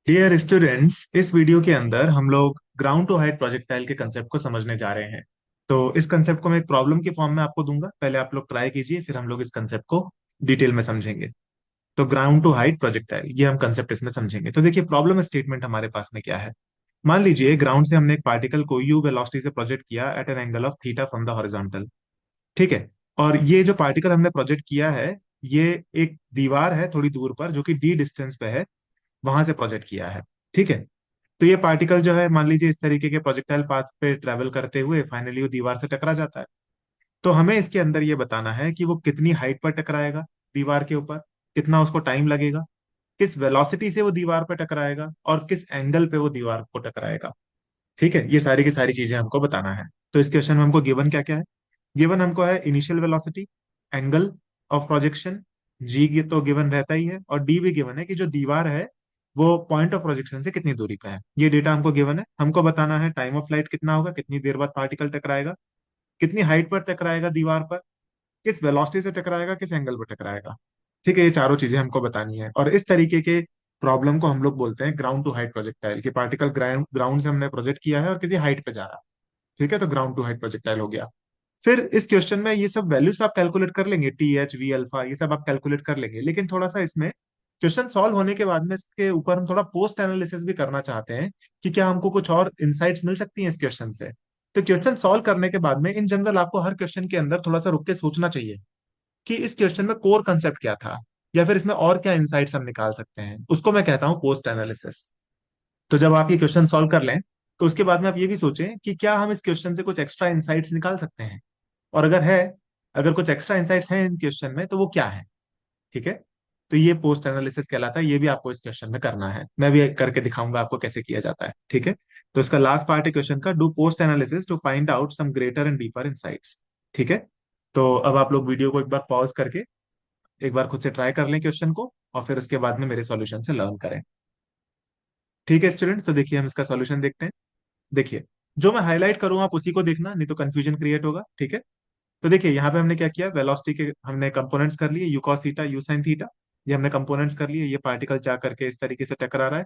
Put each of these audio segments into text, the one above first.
Dear students, इस video के अंदर हम लोग ग्राउंड टू हाइट प्रोजेक्टाइल के कंसेप्ट को समझने जा रहे हैं। तो इस कंसेप्ट को मैं एक प्रॉब्लम की फॉर्म में आपको दूंगा। पहले आप लोग ट्राई कीजिए, फिर हम लोग इस कंसेप्ट को डिटेल में समझेंगे। तो ग्राउंड टू हाइट प्रोजेक्टाइल, ये हम कंसेप्ट इसमें समझेंगे। तो देखिए, प्रॉब्लम स्टेटमेंट हमारे पास में क्या है। मान लीजिए ग्राउंड से हमने एक पार्टिकल को यू वेलोसिटी से प्रोजेक्ट किया at an angle of theta from the horizontal. ठीक है। और ये जो पार्टिकल हमने प्रोजेक्ट किया है, ये एक दीवार है थोड़ी दूर पर जो कि डी डिस्टेंस पे है, वहां से प्रोजेक्ट किया है। ठीक है। तो ये पार्टिकल जो है, मान लीजिए इस तरीके के प्रोजेक्टाइल पाथ पे ट्रेवल करते हुए फाइनली वो दीवार से टकरा जाता है। तो हमें इसके अंदर ये बताना है कि वो कितनी हाइट पर टकराएगा दीवार के ऊपर, कितना उसको टाइम लगेगा, किस वेलोसिटी से वो दीवार पर टकराएगा और किस एंगल पे वो दीवार को टकराएगा। ठीक है, ये सारी की सारी चीजें हमको बताना है। तो इस क्वेश्चन में हमको गिवन क्या क्या है। गिवन हमको है initial velocity, angle of projection, G तो गिवन रहता ही है, और डी भी गिवन है कि जो दीवार है वो पॉइंट ऑफ प्रोजेक्शन से कितनी दूरी पे है। ये डेटा हमको गिवन है। हमको बताना है टाइम ऑफ फ्लाइट कितना होगा, कितनी देर बाद पार्टिकल टकराएगा, कितनी हाइट पर टकराएगा दीवार पर, किस वेलोसिटी से टकराएगा, किस एंगल पर टकराएगा। ठीक है, ये चारों चीजें हमको बतानी है। और इस तरीके के प्रॉब्लम को हम लोग बोलते हैं ग्राउंड टू हाइट प्रोजेक्टाइल, कि पार्टिकल ग्राउंड ग्राउंड से हमने प्रोजेक्ट किया है और किसी हाइट पे जा रहा है। ठीक है, तो ग्राउंड टू हाइट प्रोजेक्टाइल हो गया। फिर इस क्वेश्चन में ये सब वैल्यूज आप कैलकुलेट कर लेंगे, टी एच वी अल्फा, ये सब आप कैलकुलेट कर लेंगे। लेकिन थोड़ा सा इसमें क्वेश्चन सॉल्व होने के बाद में इसके ऊपर हम थोड़ा पोस्ट एनालिसिस भी करना चाहते हैं कि क्या हमको कुछ और इंसाइट्स मिल सकती हैं इस क्वेश्चन से। तो क्वेश्चन सॉल्व करने के बाद में इन जनरल आपको हर क्वेश्चन के अंदर थोड़ा सा रुक के सोचना चाहिए कि इस क्वेश्चन में कोर कंसेप्ट क्या था, या फिर इसमें और क्या इंसाइट्स हम निकाल सकते हैं। उसको मैं कहता हूँ पोस्ट एनालिसिस। तो जब आप ये क्वेश्चन सॉल्व कर लें, तो उसके बाद में आप ये भी सोचें कि क्या हम इस क्वेश्चन से कुछ एक्स्ट्रा इंसाइट्स निकाल सकते हैं, और अगर है, अगर कुछ एक्स्ट्रा इंसाइट्स हैं इन क्वेश्चन में, तो वो क्या है। ठीक है। तो ये पोस्ट एनालिसिस कहलाता है। ये भी आपको इस क्वेश्चन में करना है, मैं भी करके दिखाऊंगा आपको कैसे किया जाता है। ठीक है। तो इसका लास्ट पार्ट है क्वेश्चन का, do post analysis to find out some greater and deeper insights. ठीक है। तो अब आप लोग वीडियो को एक बार पॉज करके एक बार खुद से ट्राई कर लें क्वेश्चन को, और फिर उसके बाद में मेरे सॉल्यूशन से लर्न करें। ठीक है स्टूडेंट, तो देखिए हम इसका सॉल्यूशन देखते हैं। देखिए, जो मैं हाईलाइट करूँ आप उसी को देखना, नहीं तो कंफ्यूजन क्रिएट होगा। ठीक है। तो देखिए यहाँ पे हमने क्या किया, वेलोसिटी के हमने कंपोनेंट्स कर लिए, you cos theta you sine theta. ये हमने कंपोनेंट्स कर लिए। ये पार्टिकल जा करके इस तरीके से टकरा रहा है।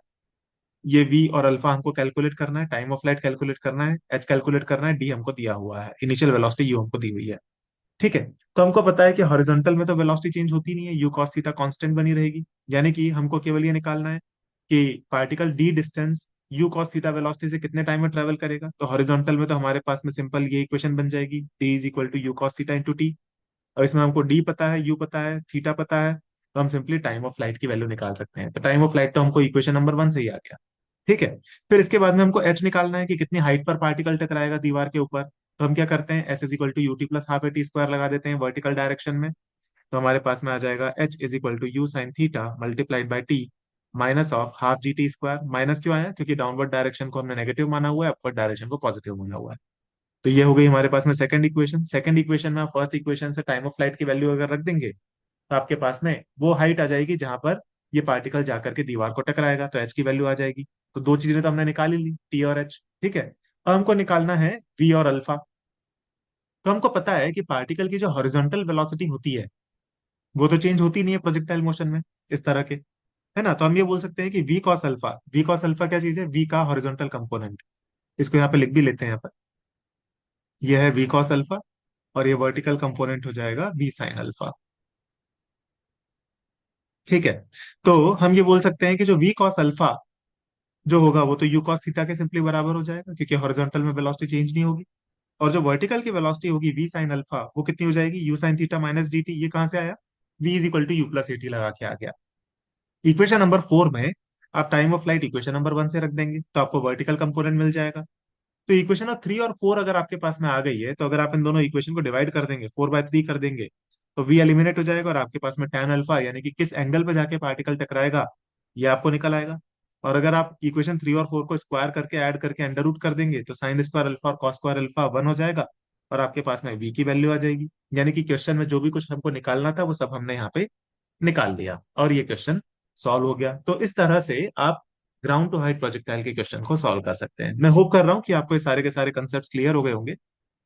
ये वी और अल्फा हमको कैलकुलेट करना है, टाइम ऑफ फ्लाइट कैलकुलेट करना है, एच कैलकुलेट करना है, डी हमको दिया हुआ है, इनिशियल वेलोसिटी यू हमको दी हुई है। ठीक है। तो हमको पता है कि हॉरिजॉन्टल में तो वेलोसिटी चेंज होती नहीं है, यू कॉस थीटा कांस्टेंट बनी रहेगी। यानी कि हमको केवल ये निकालना है कि particle D distance you cos theta velocity से कितने टाइम में ट्रेवल करेगा। तो हॉरिजॉन्टल में तो हमारे पास में सिंपल ये इक्वेशन बन जाएगी, D is equal to U cos theta into T. और इसमें हमको डी पता है, यू पता है, थीटा पता है, तो हम सिंपली टाइम ऑफ फ्लाइट की वैल्यू निकाल सकते हैं। तो टाइम ऑफ फ्लाइट तो हमको इक्वेशन नंबर 1 से ही आ गया। ठीक है। फिर इसके बाद में हमको एच निकालना है कि कितनी हाइट पर पार्टिकल टकराएगा दीवार के ऊपर। तो हम क्या करते हैं, S is equal to U T plus half A T square लगा देते हैं वर्टिकल डायरेक्शन में। तो हमारे पास में आ जाएगा H is equal to U sine theta multiplied by T minus of half G T square. Minus क्यों आया, क्योंकि डाउनवर्ड डायरेक्शन को हमने नेगेटिव माना हुआ है, अपवर्ड डायरेक्शन को पॉजिटिव माना हुआ है। तो ये हो गई हमारे पास में सेकंड इक्वेशन। सेकंड इक्वेशन में आप फर्स्ट इक्वेशन से टाइम ऑफ फ्लाइट की वैल्यू अगर रख देंगे, तो आपके पास में वो हाइट आ जाएगी जहां पर ये पार्टिकल जाकर के दीवार को टकराएगा, तो एच की वैल्यू आ जाएगी। तो दो चीजें तो हमने निकाल ही ली, टी और एच। ठीक है। अब हमको निकालना है वी और अल्फा। तो हमको पता है कि पार्टिकल की जो हॉरिजॉन्टल वेलोसिटी होती है, वो तो चेंज होती नहीं है प्रोजेक्टाइल मोशन में इस तरह के, है ना। तो हम ये बोल सकते हैं कि V cos alpha, V cos alpha क्या चीज है, वी का हॉरिजॉन्टल कंपोनेंट। इसको यहाँ पे लिख भी लेते हैं यहाँ पर। यह है वी कॉस अल्फा, और ये वर्टिकल कंपोनेंट हो जाएगा वी साइन अल्फा। ठीक है। तो हम ये बोल सकते हैं कि जो वी कॉस अल्फा जो होगा वो तो यू कॉस थीटा के सिंपली बराबर हो जाएगा, क्योंकि हॉरिजॉन्टल में वेलोसिटी चेंज नहीं होगी। और जो वर्टिकल की वेलोसिटी होगी वी साइन अल्फा, वो कितनी हो जाएगी, U sine theta minus D T. ये कहाँ से आया, V is equal to U plus A T लगा के आ गया। इक्वेशन नंबर 4 में आप time of flight equation number 1 से रख देंगे, तो आपको वर्टिकल कंपोनेंट मिल जाएगा। तो इक्वेशन ऑफ 3 और 4 अगर आपके पास में आ गई है, तो अगर आप इन दोनों इक्वेशन को डिवाइड कर देंगे, 4/3 कर देंगे, तो वी एलिमिनेट हो जाएगा, और आपके पास में tan अल्फा यानी कि किस एंगल पे जाके पार्टिकल टकराएगा, ये आपको निकल आएगा। और अगर आप इक्वेशन 3 और 4 को स्क्वायर करके ऐड करके अंडर रूट कर देंगे, तो साइन स्क्वायर अल्फा और कॉस स्क्वायर अल्फा 1 हो जाएगा, और आपके पास में वी की वैल्यू आ जाएगी। यानी कि क्वेश्चन में जो भी कुछ हमको निकालना था वो सब हमने यहाँ पे निकाल लिया, और ये क्वेश्चन सॉल्व हो गया। तो इस तरह से आप ग्राउंड टू हाइट प्रोजेक्टाइल के क्वेश्चन को सॉल्व कर सकते हैं। मैं होप कर रहा हूँ कि आपको ये सारे के सारे कंसेप्ट क्लियर हो गए होंगे।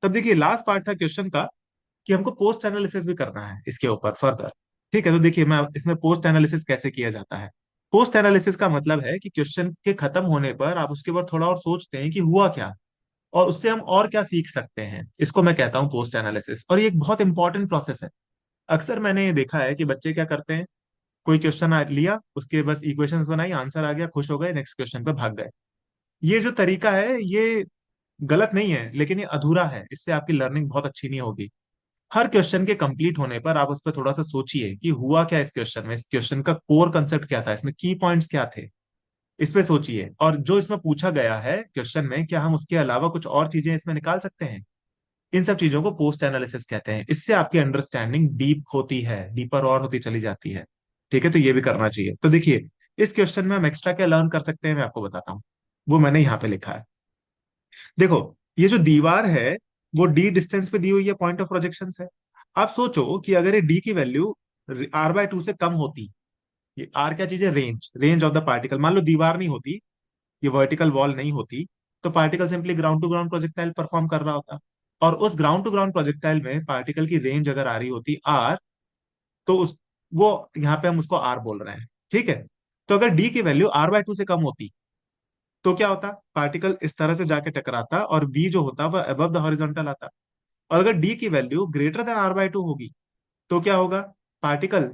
तब देखिए लास्ट पार्ट था क्वेश्चन का कि हमको पोस्ट एनालिसिस भी करना है इसके ऊपर फर्दर। ठीक है। तो देखिए मैं इसमें पोस्ट एनालिसिस कैसे किया जाता है। पोस्ट एनालिसिस का मतलब है कि क्वेश्चन के खत्म होने पर आप उसके ऊपर थोड़ा और सोचते हैं कि हुआ क्या, और उससे हम और क्या सीख सकते हैं। इसको मैं कहता हूँ पोस्ट एनालिसिस, और ये एक बहुत इंपॉर्टेंट प्रोसेस है। अक्सर मैंने ये देखा है कि बच्चे क्या करते हैं, कोई क्वेश्चन लिया, उसके बस इक्वेशंस बनाई, आंसर आ गया, खुश हो गए, नेक्स्ट क्वेश्चन पे भाग गए। ये जो तरीका है ये गलत नहीं है, लेकिन ये अधूरा है, इससे आपकी लर्निंग बहुत अच्छी नहीं होगी। हर क्वेश्चन के कंप्लीट होने पर आप उस पर थोड़ा सा सोचिए कि हुआ क्या इस क्वेश्चन में, इस क्वेश्चन का कोर कंसेप्ट क्या था, इसमें की पॉइंट्स क्या थे। इस पे सोचिए, और जो इसमें पूछा गया है क्वेश्चन में, क्या हम उसके अलावा कुछ और चीजें इसमें निकाल सकते हैं। इन सब चीजों को पोस्ट एनालिसिस कहते हैं। इससे आपकी अंडरस्टैंडिंग डीप होती है, डीपर और होती चली जाती है। ठीक है, तो ये भी करना चाहिए। तो देखिए, इस क्वेश्चन में हम एक्स्ट्रा क्या लर्न कर सकते हैं, मैं आपको बताता हूँ। वो मैंने यहाँ पे लिखा है। देखो, ये जो दीवार है वो डी डिस्टेंस पे दी हुई है, पॉइंट ऑफ प्रोजेक्शन है। आप सोचो कि अगर ये डी की वैल्यू r/2 से कम होती, ये आर क्या चीज है, range, range of the particle. मान लो दीवार नहीं होती, ये वर्टिकल वॉल नहीं होती, तो particle simply ground to ground projectile perform कर रहा होता। और उस ग्राउंड टू ग्राउंड प्रोजेक्टाइल में पार्टिकल की रेंज अगर आ रही होती आर, तो उस वो यहाँ पे हम उसको आर बोल रहे हैं। ठीक है, तो अगर डी की वैल्यू r/2 से कम होती, तो क्या होता, पार्टिकल इस तरह से जाके टकराता और बी जो होता वह अबव द हॉरिजॉन्टल आता। और अगर डी की वैल्यू ग्रेटर देन r/2 होगी, तो क्या होगा, पार्टिकल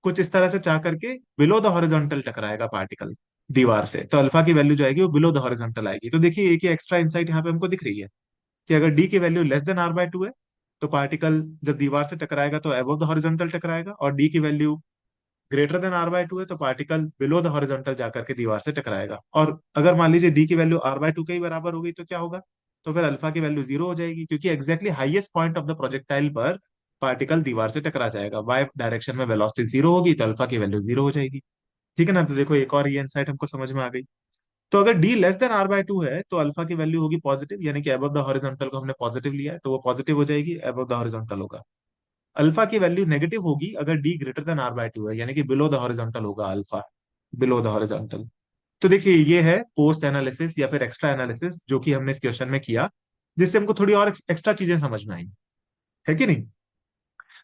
कुछ इस तरह से जा करके बिलो द हॉरिजॉन्टल टकराएगा पार्टिकल दीवार से, तो अल्फा की वैल्यू जो आएगी वो बिलो द हॉरिजॉन्टल आएगी। तो देखिए एक ही एक्स्ट्रा इंसाइट यहाँ पे हमको दिख रही है कि अगर डी की वैल्यू लेस देन r/2 है, तो पार्टिकल जब दीवार से टकराएगा तो अबव द हॉरिजॉन्टल टकराएगा, और डी की वैल्यू ग्रेटर देन r/2 है तो पार्टिकल बिलो द हॉरिजॉन्टल जाकर के दीवार से टकराएगा। और अगर मान लीजिए डी की वैल्यू r/2 के ही बराबर हो गई, तो क्या होगा, तो फिर अल्फा की वैल्यू जीरो हो जाएगी, क्योंकि exactly highest point of the projectile पर पार्टिकल दीवार से टकरा जाएगा। वाई डायरेक्शन में वेलोसिटी जीरो होगी, तो अल्फा की वैल्यू जीरो हो जाएगी। ठीक है ना, तो देखो एक और ये इनसाइट हमको समझ में आ गई। तो अगर डी लेस देन r/2 है तो अल्फा की वैल्यू होगी पॉजिटिव, यानी कि अबव द हॉरिजॉन्टल को हमने पॉजिटिव लिया है, तो वो पॉजिटिव हो जाएगी, अबव द हॉरिजॉन्टल होगा। अल्फा की वैल्यू नेगेटिव होगी अगर डी ग्रेटर देन r/2 है, यानी कि बिलो द हॉरिजॉन्टल होगा अल्फा, बिलो द हॉरिजॉन्टल। तो देखिए ये है पोस्ट एनालिसिस या फिर एक्स्ट्रा एनालिसिस जो कि हमने इस क्वेश्चन में किया, जिससे हमको थोड़ी और एक्स्ट्रा चीजें समझ में आई, है कि नहीं।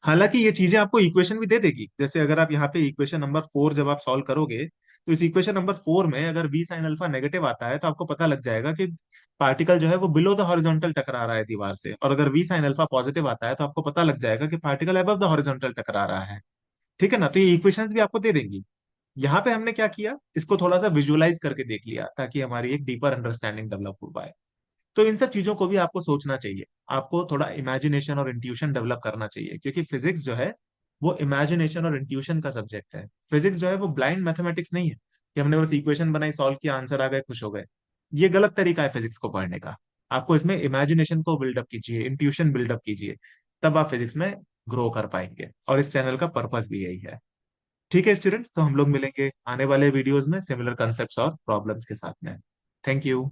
हालांकि ये चीजें आपको इक्वेशन भी दे देगी। जैसे अगर आप यहाँ पे इक्वेशन नंबर 4 जब आप सॉल्व करोगे, तो इस इक्वेशन नंबर 4 में अगर v साइन अल्फा नेगेटिव आता है, तो आपको पता लग जाएगा कि पार्टिकल जो है वो बिलो द हॉरिजॉन्टल टकरा रहा है दीवार से। और अगर v साइन अल्फा पॉजिटिव आता है, तो आपको पता लग जाएगा कि पार्टिकल अबव द हॉरिजॉन्टल टकरा रहा है। ठीक है ना, तो ये इक्वेशंस भी आपको दे देंगी। यहाँ पे हमने क्या किया, इसको थोड़ा सा विजुअलाइज करके देख लिया, ताकि हमारी एक डीपर अंडरस्टैंडिंग डेवलप हो पाए। तो इन सब चीजों को भी आपको सोचना चाहिए, आपको थोड़ा इमेजिनेशन और इंट्यूशन डेवलप करना चाहिए, क्योंकि फिजिक्स जो है वो इमेजिनेशन और इंट्यूशन का सब्जेक्ट है। फिजिक्स जो है वो ब्लाइंड मैथमेटिक्स नहीं है कि हमने बस इक्वेशन बनाई, सॉल्व किया, आंसर आ गए, खुश हो गए। ये गलत तरीका है फिजिक्स को पढ़ने का। आपको इसमें इमेजिनेशन को बिल्डअप कीजिए, इंट्यूशन बिल्डअप कीजिए, तब आप फिजिक्स में ग्रो कर पाएंगे। और इस चैनल का पर्पस भी यही है। ठीक है स्टूडेंट्स, तो हम लोग मिलेंगे आने वाले वीडियोस में सिमिलर कंसेप्ट्स और प्रॉब्लम्स के साथ में। Thank you.